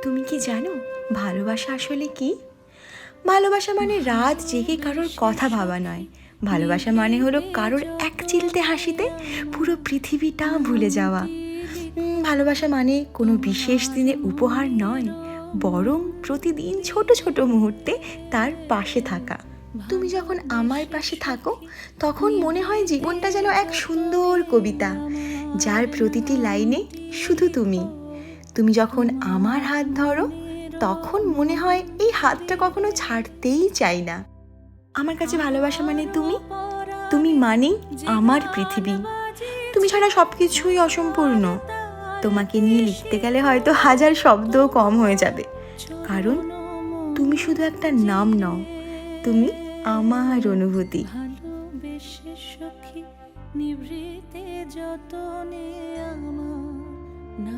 তুমি কি জানো ভালোবাসা আসলে কি? ভালোবাসা মানে রাত জেগে কারোর কথা ভাবা নয়। ভালোবাসা মানে হলো কারোর এক চিলতে হাসিতে পুরো পৃথিবীটা ভুলে যাওয়া। ভালোবাসা মানে কোনো বিশেষ দিনে উপহার নয়, বরং প্রতিদিন ছোট ছোট মুহূর্তে তার পাশে থাকা। তুমি যখন আমার পাশে থাকো তখন মনে হয় জীবনটা যেন এক সুন্দর কবিতা, যার প্রতিটি লাইনে শুধু তুমি। তুমি যখন আমার হাত ধরো তখন মনে হয় এই হাতটা কখনো ছাড়তেই চাই না। আমার কাছে ভালোবাসা মানে তুমি, তুমি মানেই আমার পৃথিবী। তুমি ছাড়া সব কিছুই অসম্পূর্ণ। তোমাকে নিয়ে লিখতে গেলে হয়তো হাজার শব্দও কম হয়ে যাবে, কারণ তুমি শুধু একটা নাম নও, তুমি আমার অনুভূতি। ভালোবেসে সখী নিভৃতে যতনে আমার না